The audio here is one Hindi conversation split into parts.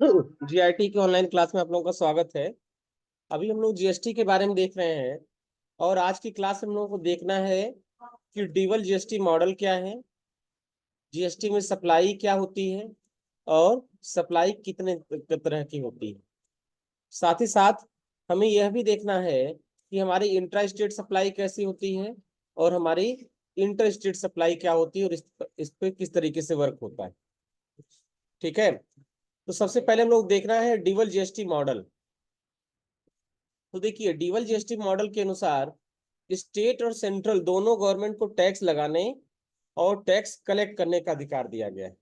जीआईटी के ऑनलाइन क्लास में आप लोगों का स्वागत है। अभी हम लोग जीएसटी के बारे में देख रहे हैं और आज की क्लास में हम लोगों को देखना है कि ड्यूअल जीएसटी मॉडल क्या है, जीएसटी में सप्लाई क्या होती है और सप्लाई कितने तरह की होती है। साथ ही साथ हमें यह भी देखना है कि हमारी इंट्रा स्टेट सप्लाई कैसी होती है और हमारी इंटर स्टेट सप्लाई क्या होती है और इस पे किस तरीके से वर्क होता है। ठीक है, तो सबसे पहले हम लोग देखना है ड्यूअल जीएसटी मॉडल। तो देखिए, ड्यूअल जीएसटी मॉडल के अनुसार स्टेट और सेंट्रल दोनों गवर्नमेंट को टैक्स लगाने और टैक्स कलेक्ट करने का अधिकार दिया गया है।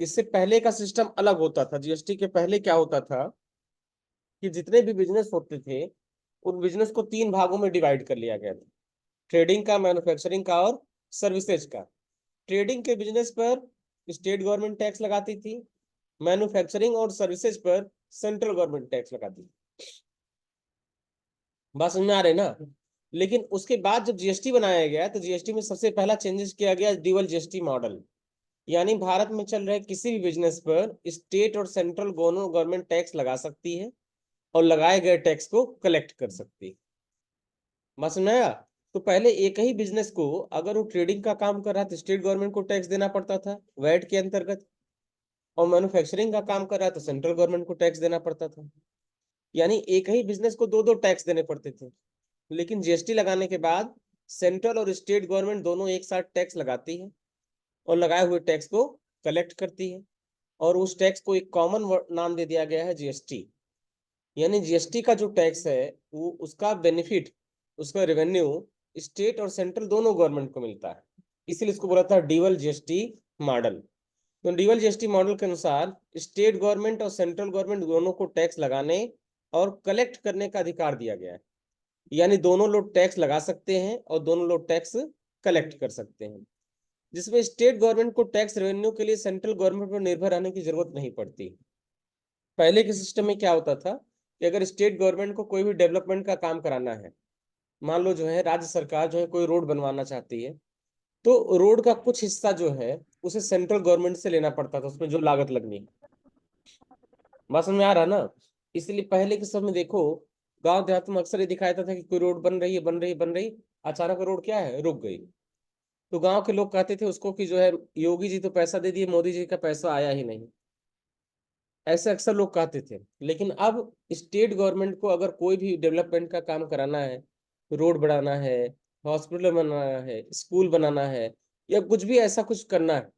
इससे पहले का सिस्टम अलग होता था। जीएसटी के पहले क्या होता था कि जितने भी बिजनेस होते थे उन बिजनेस को तीन भागों में डिवाइड कर लिया गया था: ट्रेडिंग का, मैन्युफैक्चरिंग का और सर्विसेज का। ट्रेडिंग के बिजनेस पर स्टेट गवर्नमेंट टैक्स लगाती थी, मैन्युफैक्चरिंग और सर्विसेज पर सेंट्रल गवर्नमेंट टैक्स लगाती थी। बात समझ में आ रही ना। लेकिन उसके बाद जब जीएसटी बनाया गया तो जीएसटी में सबसे पहला चेंजेस किया गया ड्यूअल जीएसटी मॉडल। यानी भारत में चल रहे किसी भी बिजनेस पर स्टेट और सेंट्रल दोनों गवर्नमेंट टैक्स लगा सकती है और लगाए गए टैक्स को कलेक्ट कर सकती है। बात समझ में आया। तो पहले एक ही बिजनेस को अगर वो ट्रेडिंग का काम कर रहा था तो स्टेट गवर्नमेंट को टैक्स देना पड़ता था वैट के अंतर्गत, और मैन्युफैक्चरिंग का काम कर रहा है तो सेंट्रल गवर्नमेंट को टैक्स देना पड़ता था। यानी एक ही बिजनेस को दो दो टैक्स देने पड़ते थे। लेकिन जीएसटी लगाने के बाद सेंट्रल और स्टेट गवर्नमेंट दोनों एक साथ टैक्स लगाती है और लगाए हुए टैक्स को कलेक्ट करती है, और उस टैक्स को एक कॉमन नाम दे दिया गया है जीएसटी। यानी जीएसटी का जो टैक्स है वो उसका बेनिफिट, उसका रेवेन्यू स्टेट और सेंट्रल दोनों गवर्नमेंट को मिलता है। इसीलिए इसको बोला था ड्यूअल जीएसटी मॉडल। तो ड्यूअल जीएसटी मॉडल के अनुसार स्टेट गवर्नमेंट और सेंट्रल गवर्नमेंट दोनों को टैक्स लगाने और कलेक्ट करने का अधिकार दिया गया है। यानी दोनों लोग टैक्स लगा सकते हैं और दोनों लोग टैक्स कलेक्ट कर सकते हैं, जिसमें स्टेट गवर्नमेंट को टैक्स रेवेन्यू के लिए सेंट्रल गवर्नमेंट पर निर्भर रहने की जरूरत नहीं पड़ती। पहले के सिस्टम में क्या होता था कि अगर स्टेट गवर्नमेंट को कोई भी डेवलपमेंट का काम कराना है, मान लो जो है राज्य सरकार जो है कोई रोड बनवाना चाहती है, तो रोड का कुछ हिस्सा जो है उसे सेंट्रल गवर्नमेंट से लेना पड़ता था, उसमें जो लागत लगनी। बात समझ में आ रहा ना। इसलिए पहले के समय देखो, गांव देहात में अक्सर ये दिखाया था कि कोई रोड बन रही है, बन रही बन रही, अचानक रोड क्या है, रुक गई। तो गांव के लोग कहते थे उसको कि जो है योगी जी तो पैसा दे दिए, मोदी जी का पैसा आया ही नहीं। ऐसे अक्सर लोग कहते थे। लेकिन अब स्टेट गवर्नमेंट को अगर कोई भी डेवलपमेंट का काम कराना है, रोड बनाना है, हॉस्पिटल बनाना है, स्कूल बनाना है, या कुछ भी ऐसा कुछ करना है,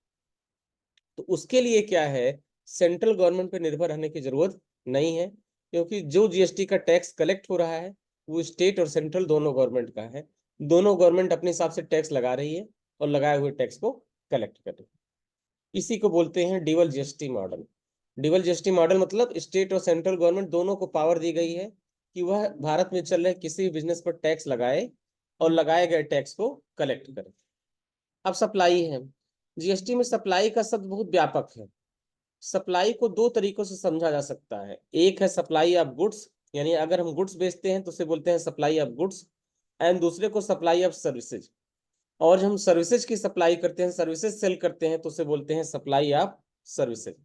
तो उसके लिए क्या है, सेंट्रल गवर्नमेंट पे निर्भर रहने की जरूरत नहीं है, क्योंकि जो जीएसटी का टैक्स कलेक्ट हो रहा है वो स्टेट और सेंट्रल दोनों गवर्नमेंट का है। दोनों गवर्नमेंट अपने हिसाब से टैक्स लगा रही है और लगाए हुए टैक्स को कलेक्ट कर रही है। इसी को बोलते हैं dual GST model. Dual GST model मतलब स्टेट और सेंट्रल गवर्नमेंट दोनों को पावर दी गई है कि वह भारत में चल रहे किसी भी बिजनेस पर टैक्स लगाए और लगाए गए टैक्स को कलेक्ट करे। अब सप्लाई है। जीएसटी में सप्लाई का शब्द बहुत व्यापक है। सप्लाई को दो तरीकों से समझा जा सकता है। एक है सप्लाई ऑफ गुड्स, यानी अगर हम गुड्स बेचते हैं तो उसे बोलते हैं सप्लाई ऑफ गुड्स, एंड दूसरे को सप्लाई ऑफ सर्विसेज। और जब हम सर्विसेज की सप्लाई करते हैं, सर्विसेज सेल करते हैं, तो उसे बोलते हैं सप्लाई ऑफ सर्विसेज।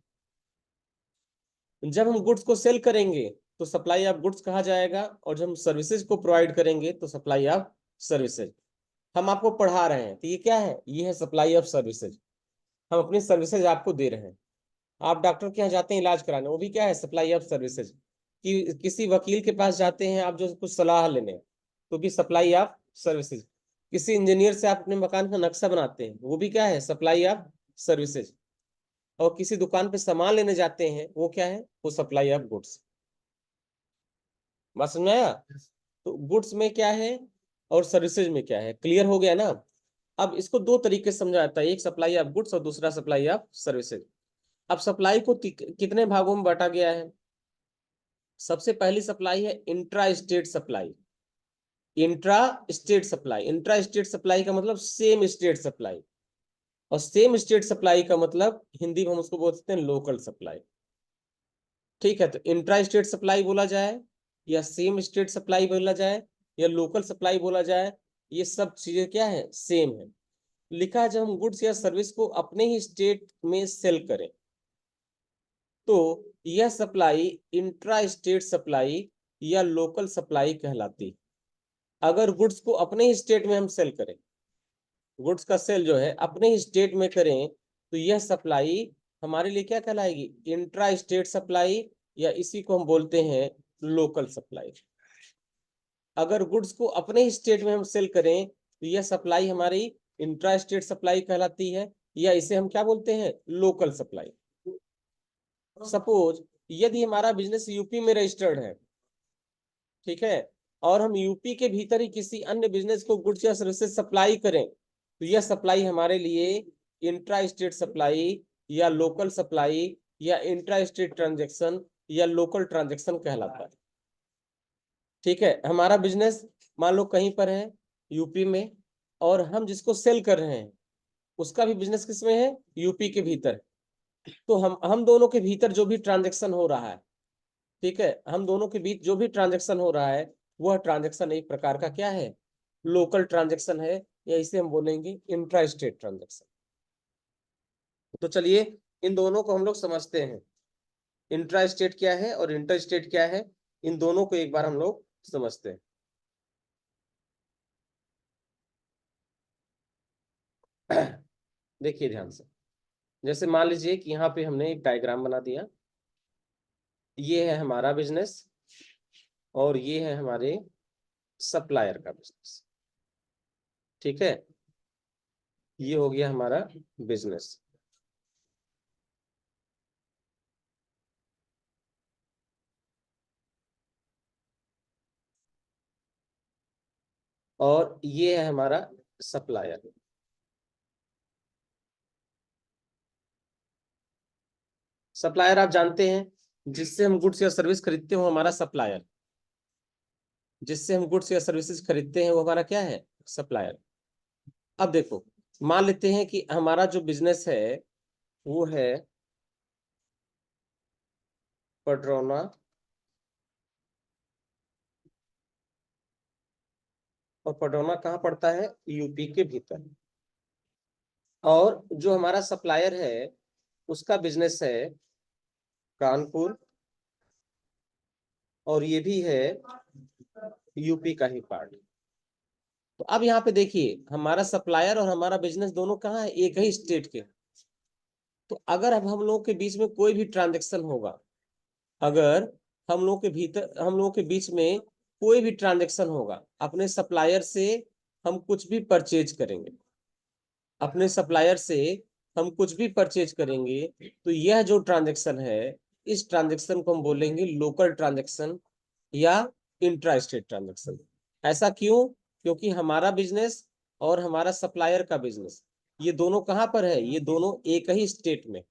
जब हम गुड्स को सेल करेंगे तो सप्लाई ऑफ गुड्स कहा जाएगा, और जब हम सर्विसेज को प्रोवाइड करेंगे तो सप्लाई ऑफ सर्विसेज। हम आपको पढ़ा रहे हैं तो ये क्या है, ये है सप्लाई ऑफ सर्विसेज। हम अपनी सर्विसेज आपको दे रहे हैं। आप डॉक्टर के यहाँ जाते हैं इलाज कराने, वो भी क्या है, सप्लाई ऑफ सर्विसेज। कि किसी वकील के पास जाते हैं आप जो कुछ सलाह लेने, तो भी सप्लाई ऑफ सर्विसेज। किसी इंजीनियर से आप अपने मकान का नक्शा बनाते हैं, वो भी क्या है, सप्लाई ऑफ सर्विसेज। और किसी दुकान पे सामान लेने जाते हैं, वो क्या है, वो सप्लाई ऑफ गुड्स। बात समझ में आया। तो गुड्स में क्या है और सर्विसेज में क्या है, क्लियर हो गया ना। अब इसको दो तरीके से समझा जाता है, एक सप्लाई ऑफ गुड्स और दूसरा सप्लाई ऑफ सर्विसेज। अब सप्लाई को कितने भागों में बांटा गया है। सबसे पहली सप्लाई है intra state supply. Intra state supply, intra state supply का मतलब सेम स्टेट सप्लाई, और सेम स्टेट सप्लाई का मतलब हिंदी में हम उसको बोलते हैं लोकल सप्लाई। ठीक है, तो इंट्रा स्टेट सप्लाई बोला जाए या सेम स्टेट सप्लाई बोला जाए या लोकल सप्लाई बोला जाए, ये सब चीजें क्या है, सेम है। लिखा है जब हम गुड्स या सर्विस को अपने ही स्टेट में सेल करें, तो यह सप्लाई इंट्रा स्टेट सप्लाई या लोकल सप्लाई कहलाती। अगर गुड्स को अपने ही स्टेट में हम सेल करें, गुड्स का सेल जो है अपने ही स्टेट में करें, तो यह सप्लाई हमारे लिए क्या कहलाएगी? इंट्रा स्टेट सप्लाई, या इसी को हम बोलते हैं लोकल सप्लाई। अगर गुड्स को अपने ही स्टेट में हम सेल करें तो यह सप्लाई हमारी इंट्रा स्टेट सप्लाई कहलाती है, या इसे हम क्या बोलते हैं? Local supply. सपोज यदि हमारा बिजनेस यूपी में रजिस्टर्ड है, ठीक है, और हम यूपी के भीतर ही किसी अन्य बिजनेस को गुड्स या सर्विसेज सप्लाई करें, तो यह सप्लाई हमारे लिए इंट्रा स्टेट सप्लाई या लोकल सप्लाई या इंट्रा स्टेट ट्रांजेक्शन या लोकल ट्रांजेक्शन कहलाता है। ठीक है, हमारा बिजनेस मान लो कहीं पर है यूपी में, और हम जिसको सेल कर रहे हैं उसका भी बिजनेस किस में है? यूपी के भीतर। तो हम दोनों के भीतर जो भी ट्रांजेक्शन हो रहा है, ठीक है, हम दोनों के बीच जो भी ट्रांजेक्शन हो रहा है वह ट्रांजेक्शन एक प्रकार का क्या है? लोकल ट्रांजेक्शन है, या इसे हम बोलेंगे इंट्रा स्टेट ट्रांजेक्शन। तो चलिए इन दोनों को हम लोग समझते हैं, इंट्रा स्टेट क्या है और इंटर स्टेट क्या है, इन दोनों को एक बार हम लोग समझते हैं। देखिए ध्यान से, जैसे मान लीजिए कि यहाँ पे हमने एक डायग्राम बना दिया, ये है हमारा बिजनेस और ये है हमारे सप्लायर का बिजनेस। ठीक है, ये हो गया हमारा बिजनेस। और ये है हमारा सप्लायर। सप्लायर आप जानते हैं, जिससे हम गुड्स या सर्विस खरीदते हो हमारा सप्लायर, जिससे हम गुड्स या सर्विसेज खरीदते हैं वो हमारा क्या है? सप्लायर। अब देखो, मान लेते हैं कि हमारा जो बिजनेस है वो है पडरौना, और पडरौना कहाँ पड़ता है? यूपी के भीतर। और जो हमारा सप्लायर है उसका बिजनेस है कानपुर, और ये भी है यूपी का ही पार्ट। तो अब यहाँ पे देखिए, हमारा सप्लायर और हमारा बिजनेस दोनों कहाँ है? एक ही स्टेट के। तो अगर अब हम लोग के बीच में कोई भी ट्रांजेक्शन होगा, अगर हम लोगों के बीच में कोई भी ट्रांजेक्शन होगा, अपने सप्लायर से हम कुछ भी परचेज करेंगे, अपने सप्लायर से हम कुछ भी परचेज करेंगे, तो यह जो ट्रांजेक्शन है इस ट्रांजेक्शन को हम बोलेंगे लोकल ट्रांजेक्शन या इंट्रा स्टेट ट्रांजेक्शन। ऐसा क्यों? क्योंकि हमारा बिजनेस और हमारा सप्लायर का बिजनेस ये दोनों कहाँ पर है? ये दोनों एक ही स्टेट में।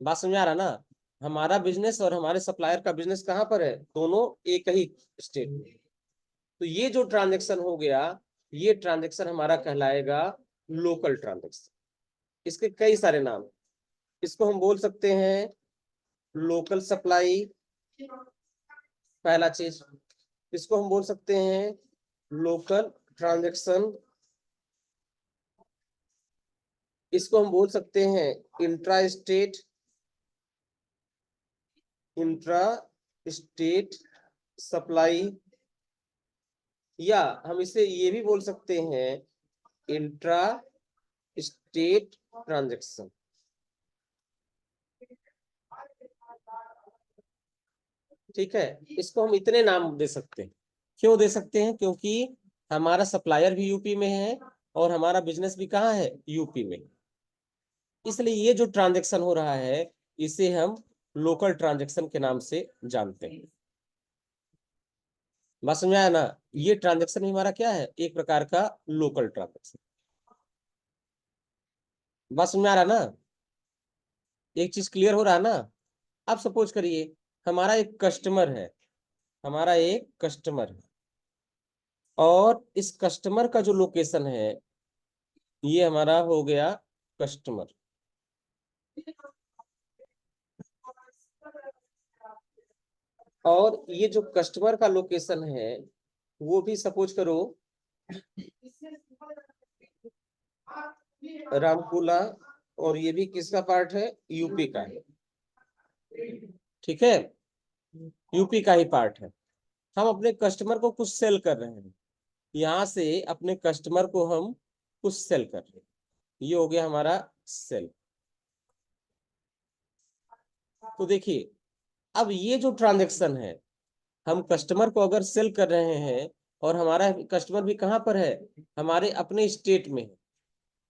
बात समझ आ रहा ना? हमारा बिजनेस और हमारे सप्लायर का बिजनेस कहाँ पर है? दोनों एक ही स्टेट में। तो ये जो ट्रांजेक्शन हो गया, ये ट्रांजेक्शन हमारा कहलाएगा लोकल ट्रांजेक्शन। इसके कई सारे नाम, इसको हम बोल सकते हैं लोकल सप्लाई, पहला चीज। इसको हम बोल सकते हैं लोकल ट्रांजेक्शन, इसको हम बोल सकते हैं इंट्रा स्टेट सप्लाई, या हम इसे ये भी बोल सकते हैं इंट्रा स्टेट ट्रांजेक्शन। ठीक है, इसको हम इतने नाम दे सकते हैं। क्यों दे सकते हैं? क्योंकि हमारा सप्लायर भी यूपी में है और हमारा बिजनेस भी कहाँ है? यूपी में। इसलिए ये जो ट्रांजेक्शन हो रहा है इसे हम लोकल ट्रांजेक्शन के नाम से जानते हैं। बात समझ में आया ना? ये ट्रांजेक्शन हमारा क्या है? एक प्रकार का लोकल ट्रांजेक्शन। बात समझ में आ रहा ना? एक चीज क्लियर हो रहा है ना? अब सपोज करिए हमारा एक कस्टमर है, हमारा एक कस्टमर है, और इस कस्टमर का जो लोकेशन है ये हमारा हो गया कस्टमर। और ये जो कस्टमर का लोकेशन है वो भी सपोज करो रामकुला, और ये भी किसका पार्ट है? यूपी का है। ठीक है, यूपी का ही पार्ट है। हम अपने कस्टमर को कुछ सेल कर रहे हैं, यहाँ से अपने कस्टमर को हम कुछ सेल कर रहे हैं, ये हो गया हमारा सेल। तो देखिए, अब ये जो ट्रांजैक्शन है, हम कस्टमर को अगर सेल कर रहे हैं और हमारा कस्टमर भी कहाँ पर है, हमारे अपने स्टेट में है।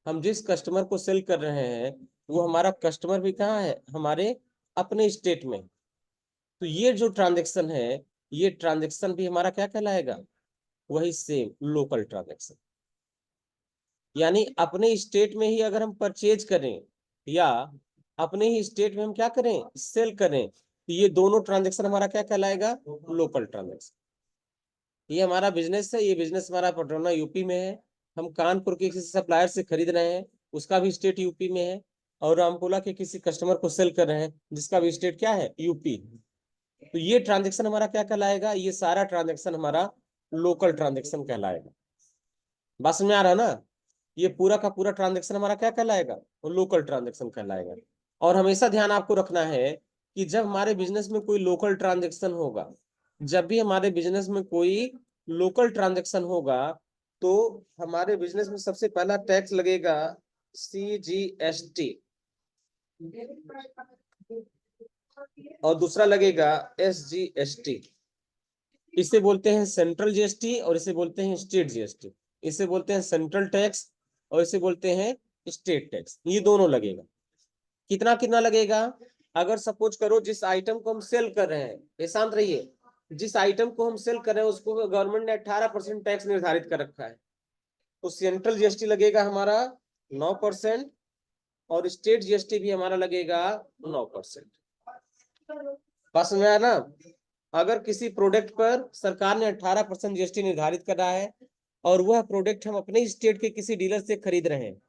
हम जिस कस्टमर को सेल कर रहे हैं वो हमारा कस्टमर भी कहाँ है, हमारे अपने स्टेट में। तो ये जो ट्रांजैक्शन है, ये ट्रांजैक्शन भी हमारा क्या कहलाएगा, वही सेम लोकल ट्रांजैक्शन। यानी अपने स्टेट में ही अगर हम परचेज करें या अपने ही स्टेट में हम क्या करें, सेल करें, तो ये दोनों ट्रांजैक्शन हमारा क्या कहलाएगा, लोकल ट्रांजैक्शन। ये हमारा बिजनेस है, ये बिजनेस हमारा पटरौना यूपी में है। हम कानपुर के किसी सप्लायर से खरीद रहे हैं, उसका भी स्टेट यूपी में है। और रामपुरा के किसी कस्टमर को सेल कर रहे हैं, जिसका भी स्टेट क्या है, यूपी। तो ये ट्रांजैक्शन हमारा क्या कहलाएगा, ये सारा ट्रांजैक्शन हमारा लोकल ट्रांजैक्शन कहलाएगा। बात समझ में आ रहा है ना, ये पूरा का पूरा ट्रांजैक्शन हमारा क्या कहलाएगा, लोकल ट्रांजैक्शन कहलाएगा। और हमेशा ध्यान आपको रखना है कि जब हमारे बिजनेस में कोई लोकल ट्रांजैक्शन होगा, जब भी हमारे बिजनेस में कोई लोकल ट्रांजैक्शन होगा, तो हमारे बिजनेस में सबसे पहला टैक्स लगेगा CGST, और दूसरा लगेगा SGST। इसे बोलते हैं सेंट्रल जीएसटी और इसे बोलते हैं स्टेट जीएसटी। इसे बोलते हैं सेंट्रल टैक्स और इसे बोलते हैं स्टेट टैक्स। ये दोनों लगेगा। कितना कितना लगेगा, अगर सपोज करो जिस आइटम को हम सेल कर रहे हैं, ये शांत रहिए, जिस आइटम को हम सेल कर रहे हैं उसको गवर्नमेंट ने 18% टैक्स निर्धारित कर रखा है, तो सेंट्रल जीएसटी लगेगा हमारा 9% और स्टेट जीएसटी भी हमारा लगेगा 9%। बात समझ में आया ना। अगर किसी प्रोडक्ट पर सरकार ने 18% जीएसटी निर्धारित कर रहा है और वह प्रोडक्ट हम अपने स्टेट के किसी डीलर से खरीद रहे हैं,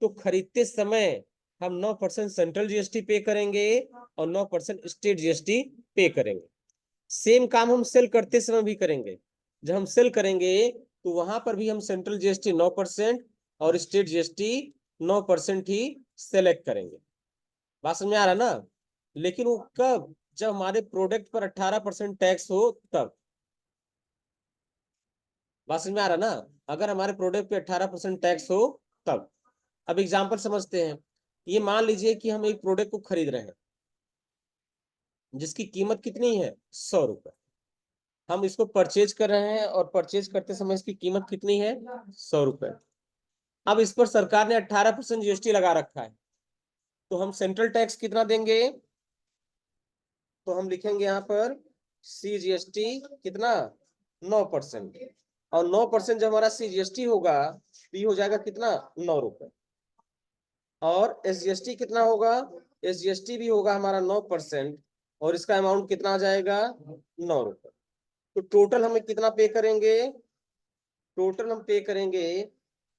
तो खरीदते समय हम 9% सेंट्रल जीएसटी पे करेंगे और 9% स्टेट जीएसटी पे करेंगे। सेम काम हम सेल करते समय भी करेंगे। जब हम सेल करेंगे तो वहां पर भी हम सेंट्रल जीएसटी 9% और स्टेट जीएसटी 9% ही सेलेक्ट करेंगे। बात समझ में आ रहा ना। लेकिन वो कब, जब हमारे प्रोडक्ट पर 18% टैक्स हो तब। बात समझ में आ रहा ना, अगर हमारे प्रोडक्ट पे 18% टैक्स हो तब। अब एग्जांपल समझते हैं। ये मान लीजिए कि हम एक प्रोडक्ट को खरीद रहे हैं जिसकी कीमत कितनी है, 100 रुपए। हम इसको परचेज कर रहे हैं और परचेज करते समय इसकी कीमत कितनी है, 100 रुपए। अब इस पर सरकार ने 18% जीएसटी लगा रखा है, तो हम सेंट्रल टैक्स कितना देंगे, तो हम लिखेंगे यहाँ पर CGST कितना, 9%। और 9% जब हमारा CGST होगा तो ये हो जाएगा कितना, 9 रुपए। और SGST कितना होगा, SGST भी होगा हमारा 9% और इसका अमाउंट कितना आ जाएगा, 9 रुपए। तो टोटल हमें कितना पे करेंगे, टोटल हम पे करेंगे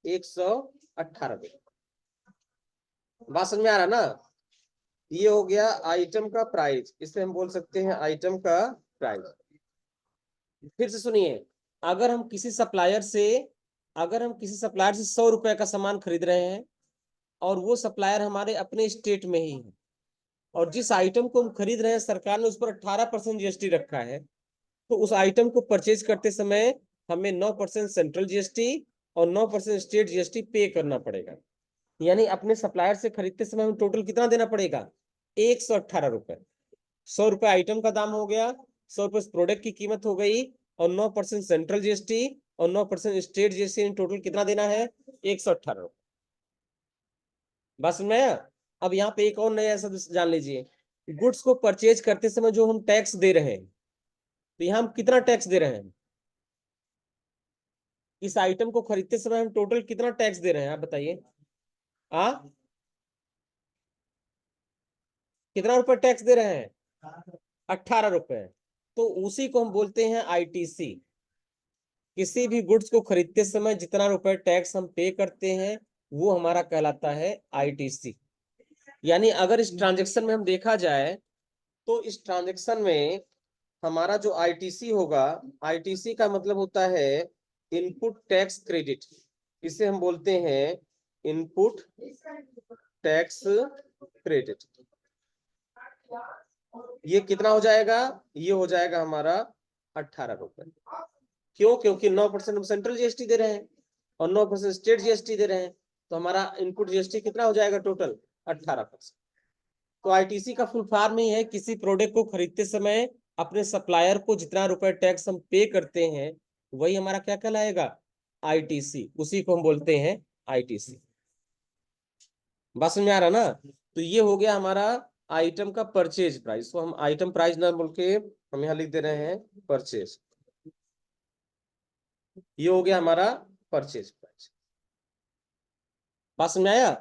118 रुपए। बात समझ में आ रहा ना। ये हो गया आइटम का प्राइस, इसे हम बोल सकते हैं आइटम का प्राइस। फिर से सुनिए, अगर हम किसी सप्लायर से अगर हम किसी सप्लायर से 100 रुपए का सामान खरीद रहे हैं और वो सप्लायर हमारे अपने स्टेट में ही है, और जिस आइटम को हम खरीद रहे हैं सरकार ने उस पर 18% जीएसटी रखा है, तो उस आइटम को परचेज करते समय हमें 9% सेंट्रल जीएसटी और 9% स्टेट जीएसटी पे करना पड़ेगा। यानी अपने सप्लायर से खरीदते समय हमें टोटल कितना देना पड़ेगा, 118 रुपए। 100 रुपए आइटम का दाम हो गया, 100 रुपए प्रोडक्ट की कीमत हो गई, और 9% सेंट्रल जीएसटी और 9% स्टेट जीएसटी, टोटल कितना देना है, 118 रुपए। बस में। अब यहाँ पे एक और नया शब्द जान लीजिए, गुड्स को परचेज करते समय जो हम टैक्स दे रहे हैं, तो यहाँ हम कितना टैक्स दे रहे हैं, इस आइटम को खरीदते समय हम टोटल कितना टैक्स दे रहे हैं, आप बताइए। कितना रुपए टैक्स दे रहे हैं, 18 रुपए। तो उसी को हम बोलते हैं ITC। किसी भी गुड्स को खरीदते समय जितना रुपए टैक्स हम पे करते हैं वो हमारा कहलाता है ITC। यानी अगर इस ट्रांजेक्शन में हम देखा जाए तो इस ट्रांजेक्शन में हमारा जो ITC होगा, ITC का मतलब होता है इनपुट टैक्स क्रेडिट। इसे हम बोलते हैं इनपुट टैक्स क्रेडिट। ये कितना हो जाएगा, ये हो जाएगा हमारा 18 रुपए। क्यों? क्योंकि 9% हम सेंट्रल जीएसटी दे रहे हैं और 9% स्टेट जीएसटी दे रहे हैं, तो हमारा इनपुट जीएसटी कितना हो जाएगा टोटल? 18%। तो आईटीसी का फुल फॉर्म ही है, किसी प्रोडक्ट को खरीदते समय अपने सप्लायर को जितना रुपए टैक्स हम पे करते हैं वही हमारा क्या कहलाएगा? आईटीसी। उसी को हम बोलते हैं आईटीसी। बस में आ रहा ना? तो ये हो गया हमारा आइटम का परचेज प्राइस। तो हम आइटम प्राइस ना बोल के हम यहाँ लिख दे रहे हैं परचेज। ये हो गया हमारा परचेज प्राइस। बात समझ में आया?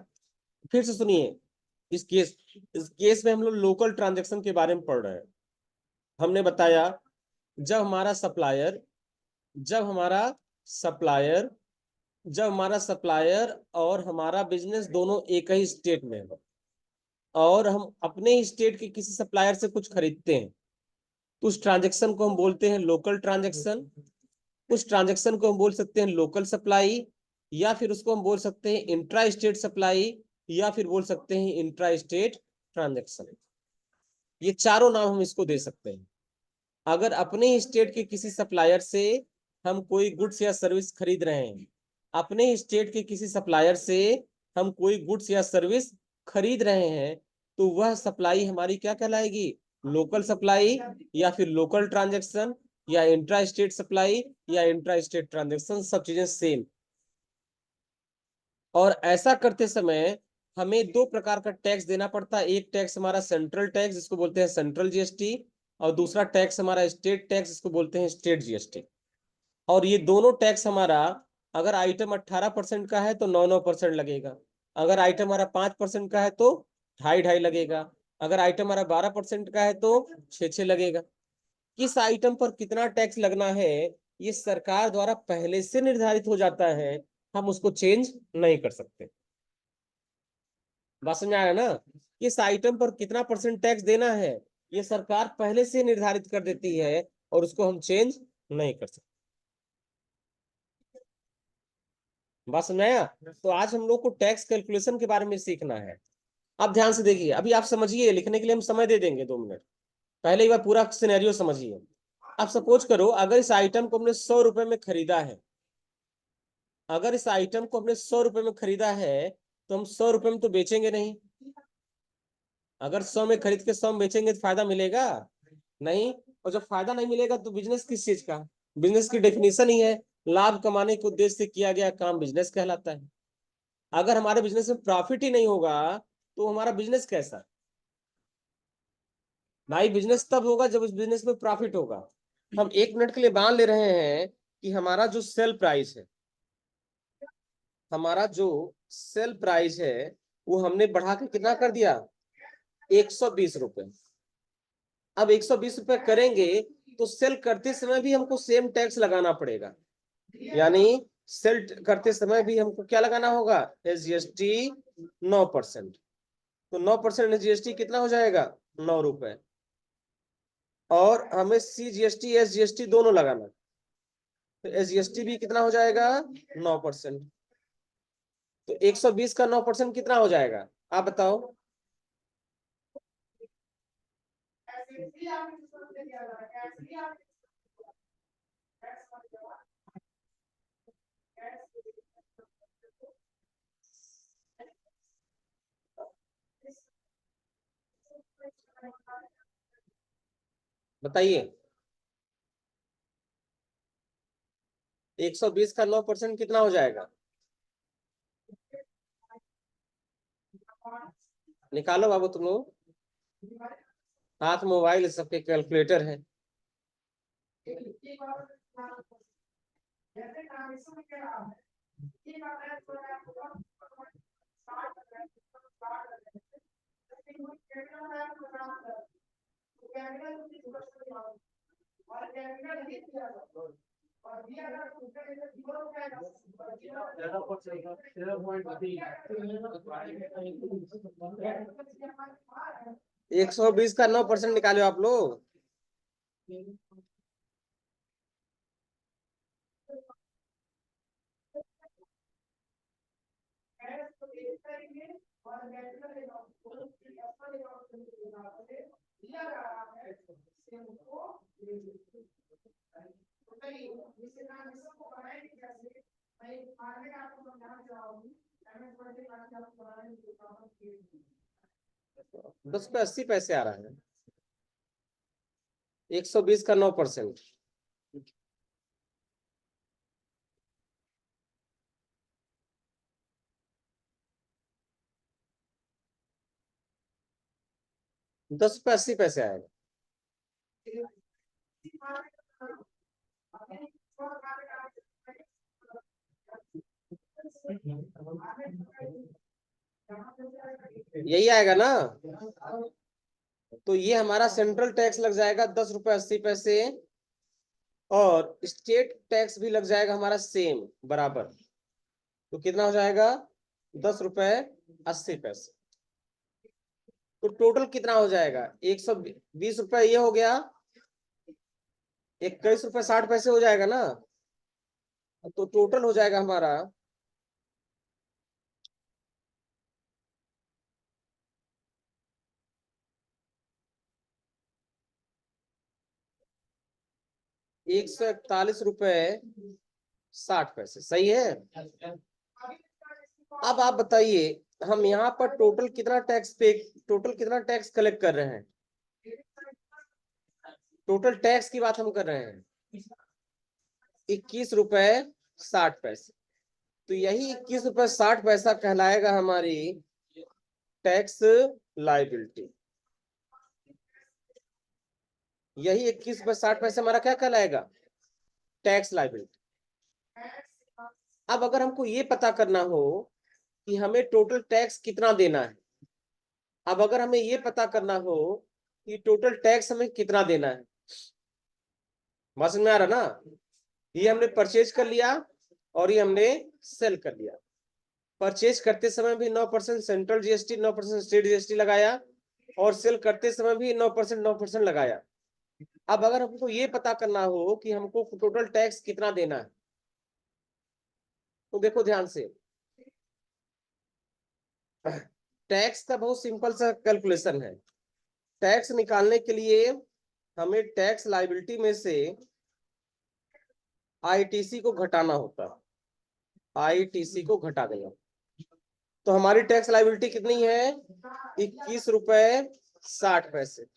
फिर से सुनिए। इस केस में हम लोग लोकल ट्रांजैक्शन के बारे में पढ़ रहे हैं। हमने बताया जब हमारा सप्लायर जब हमारा सप्लायर जब हमारा सप्लायर और हमारा बिजनेस दोनों एक ही स्टेट में है और हम अपने ही स्टेट के किसी सप्लायर से कुछ खरीदते हैं, तो उस ट्रांजैक्शन को हम बोलते हैं लोकल ट्रांजैक्शन। उस ट्रांजैक्शन को हम बोल सकते हैं लोकल सप्लाई, या फिर उसको हम बोल सकते हैं इंट्रा स्टेट सप्लाई, या फिर बोल सकते हैं इंट्रा स्टेट ट्रांजैक्शन। ये चारों नाम हम इसको दे सकते हैं। अगर अपने ही स्टेट के किसी सप्लायर से हम कोई गुड्स या सर्विस खरीद रहे हैं, अपने ही स्टेट के किसी सप्लायर से हम कोई गुड्स या सर्विस खरीद रहे हैं, तो वह सप्लाई हमारी क्या कहलाएगी? लोकल सप्लाई, या फिर लोकल ट्रांजैक्शन, या इंट्रा स्टेट सप्लाई, या इंट्रा स्टेट ट्रांजैक्शन। सब चीजें सेम। और ऐसा करते समय हमें दो प्रकार का टैक्स देना पड़ता है। एक टैक्स हमारा सेंट्रल टैक्स, जिसको बोलते हैं सेंट्रल जीएसटी, और दूसरा टैक्स हमारा स्टेट टैक्स, जिसको बोलते हैं स्टेट जीएसटी। और ये दोनों टैक्स हमारा, अगर आइटम 18% का है तो 9% लगेगा। अगर आइटम हमारा 5% का है तो 2.5 लगेगा। अगर आइटम हमारा 12% का है तो 6 लगेगा। किस आइटम पर कितना टैक्स लगना है ये सरकार द्वारा पहले से निर्धारित हो जाता है, हम उसको चेंज नहीं कर सकते। बात समझ आया ना? किस आइटम पर कितना परसेंट टैक्स देना है ये सरकार पहले से निर्धारित कर देती है और उसको हम चेंज नहीं कर सकते। बात समझ आया? तो आज हम लोग को टैक्स कैलकुलेशन के बारे में सीखना है। अब ध्यान से देखिए, अभी आप समझिए, लिखने के लिए हम समय दे देंगे 2 मिनट। पहले एक बार पूरा सिनेरियो समझिए। आप सपोज करो, अगर इस आइटम को हमने 100 रुपए में खरीदा है, अगर इस आइटम को हमने 100 रुपए में खरीदा है, तो हम 100 रुपए में तो बेचेंगे नहीं। अगर 100 में खरीद के 100 में बेचेंगे तो फायदा मिलेगा नहीं। और जब फायदा नहीं मिलेगा तो बिजनेस किस चीज का? बिजनेस की डेफिनेशन ही है लाभ कमाने के उद्देश्य से किया गया काम बिजनेस कहलाता है। अगर हमारे बिजनेस में प्रॉफिट ही नहीं होगा तो हमारा बिजनेस कैसा? भाई बिजनेस तब होगा जब उस बिजनेस में प्रॉफिट होगा। हम 1 मिनट के लिए मान ले रहे हैं कि हमारा जो सेल प्राइस है, हमारा जो सेल प्राइस है वो हमने बढ़ा के कितना कर दिया? 120 रुपए। अब 120 रुपए करेंगे तो सेल करते समय भी हमको सेम टैक्स लगाना पड़ेगा। यानी सेल करते समय भी हमको क्या लगाना होगा? एसजीएसटी 9%। तो 9% एसजीएसटी कितना हो जाएगा? 9 रुपए। और हमें सीजीएसटी एसजीएसटी दोनों लगाना, तो एसजीएसटी भी कितना हो जाएगा? 9%। तो 120 का 9% कितना हो जाएगा? आप बताओ। बताइए। 120 का 9% कितना हो जाएगा? निकालो बाबू तुम लोग। हाथ मोबाइल सबके कैलकुलेटर है। एक 120 का 9% निकालो आप लोग। ₹10.80 आ रहा है, 120 का 9%। ₹10.80 आएगा। यही आएगा ना। तो ये हमारा सेंट्रल टैक्स लग जाएगा ₹10.80, और स्टेट टैक्स भी लग जाएगा हमारा सेम बराबर। तो कितना हो जाएगा? ₹10.80। तो टोटल कितना हो जाएगा? 120 रुपए ये हो गया, 21.60 हो जाएगा ना। तो टोटल हो जाएगा हमारा 141.60। सही है। अब आप बताइए, हम यहाँ पर टोटल कितना टैक्स कलेक्ट कर रहे हैं? टोटल टैक्स की बात हम कर रहे हैं, ₹21.60। तो यही ₹21.60 कहलाएगा हमारी टैक्स लाइबिलिटी। यही ₹21.60 हमारा क्या कहलाएगा? Tax liability. अब अगर हमको ये पता करना हो कि हमें टोटल टैक्स कितना देना है, अब अगर हमें ये पता करना हो कि टोटल टैक्स हमें कितना देना है, समझ में आ रहा ना। ये हमने परचेज कर लिया और ये हमने सेल कर लिया। परचेज करते समय भी 9% सेंट्रल जीएसटी, 9% स्टेट जीएसटी लगाया, और सेल करते समय भी 9% लगाया। अब अगर हमको ये पता करना हो कि हमको टोटल टैक्स कितना देना है, तो देखो ध्यान से, टैक्स का बहुत सिंपल सा कैलकुलेशन है। टैक्स निकालने के लिए हमें टैक्स लायबिलिटी में से आईटीसी को घटाना होता है। आईटीसी को घटा देगा तो हमारी टैक्स लायबिलिटी कितनी है? ₹21.60।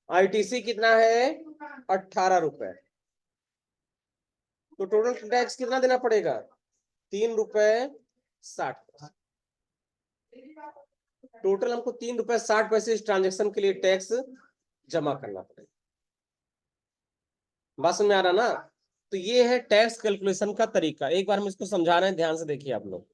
आईटीसी कितना है? ₹18। तो टोटल टैक्स कितना देना पड़ेगा? ₹3.60। टोटल हमको ₹3.60 इस ट्रांजेक्शन के लिए टैक्स जमा करना पड़ेगा। बात समझ में आ रहा ना। तो ये है टैक्स कैलकुलेशन का तरीका। एक बार हम इसको समझा रहे हैं, ध्यान से देखिए आप लोग।